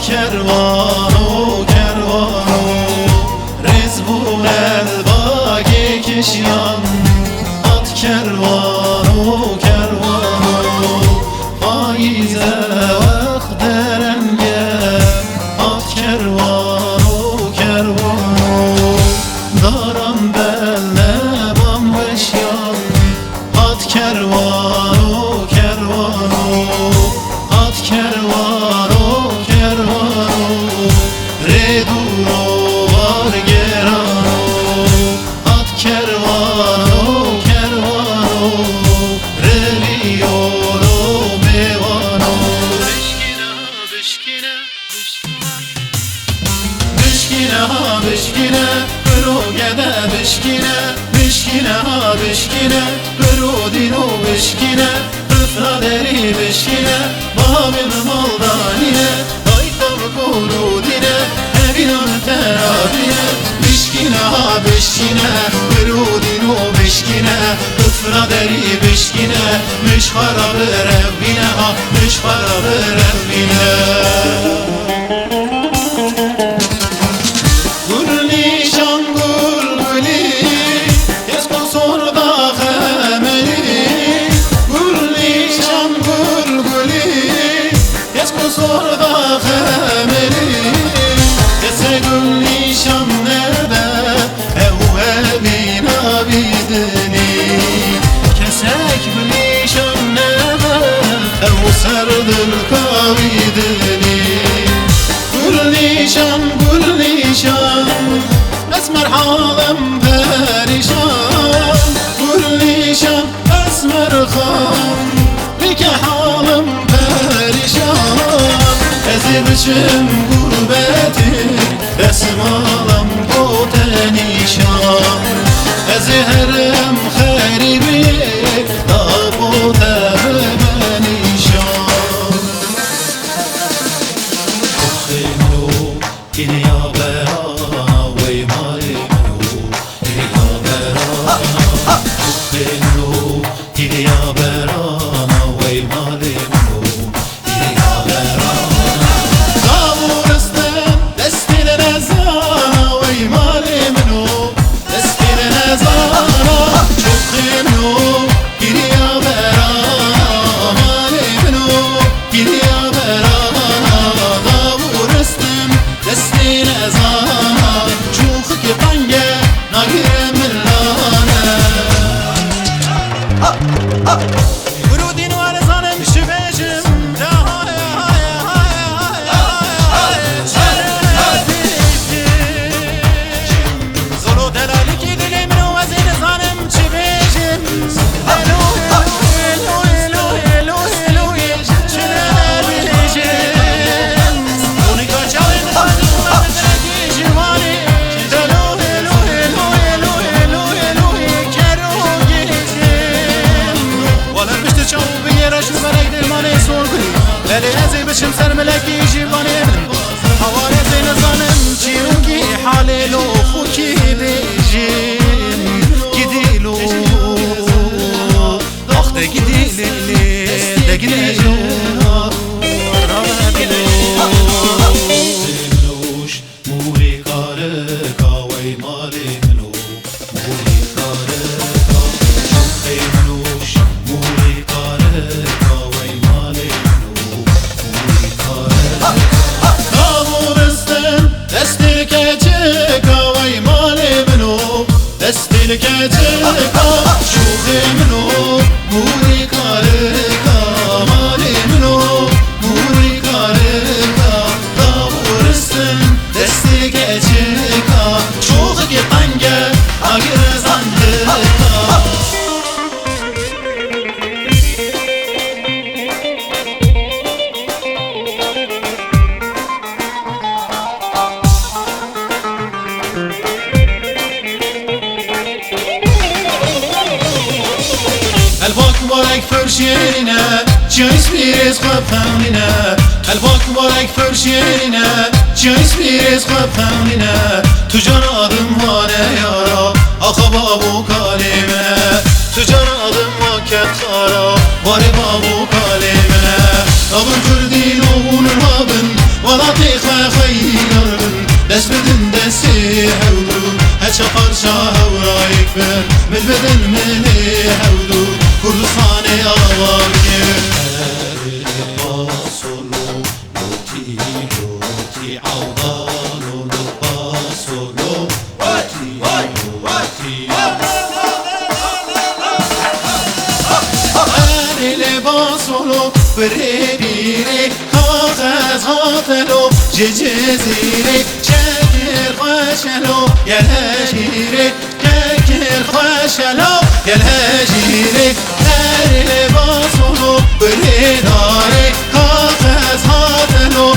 kervanı kervanı Rezbul elbage keşyan At kervanı kervanı Faize vakt derenge At kervanı kervanı Daram belle bam veşyan At kervanı kervanı At kervanı kervanı Reduro var gerano At kervanı kervanı Relioro mevano Beşkine beşkine Beşkine ha beşkine Gede beşkine beşkine ha beşkine Grodino beşkine Rıfraderi beşkine Babim maldanine Aytam kurudine Evinan terabine Beşkine ha beşkine Grodino beşkine Rıfraderi beşkine Mişharabı revvine ha Mişharabı revvine Sorda khemeli Kese gül nişan nerede Evve bina bidni Kesek gül nişan nerede Ev serdir kavidni Gül nişan Esmer halem perişan Gül nişan esmer khan Like halem perişan Ezi biçim gurbeti Resim alam bote nişan Ezi herem kheribi Da bote benişan Khimlu Gini ya berana Wey malimlu Gini ya berana Khimlu Gini ya berana Wey malimlu Veli ezi biçim ser meleki jivanim Havale zeyne zanim çiruki halilo Fuki bejim Gidilu Ah de gidilili De gidilu Simnuş Muri kareka Wey malimnu Muri kareka Simnuş Muri kareka Wey malimnu Destir keçeka Wey malimnu Destir keçeka Şuhimnu Muri kareka Malimnu Muri kareka Davursın Destir keçeka Şuh gitange Agir zandika الباك مالك فرشينا جايز بيرز خبثاننا الباك مالك فرشينا جايز بيرز خبثاننا تجار adım vane yara Akababı kalemine Tüccar adım vaket ara Vari babu kalemine Abın kürdin oğun rabın Valati بدل مني هودو كردستاني آوارني باصولو لوتي لوتي عوضانو باصولو لوتي لوتي باصولو بره بیره کاغذ هاتلو جزیره شکر خوشلو یلهجیره شکر خوشلو یلهجیره هر باصولو بره داره کاغذ هاتلو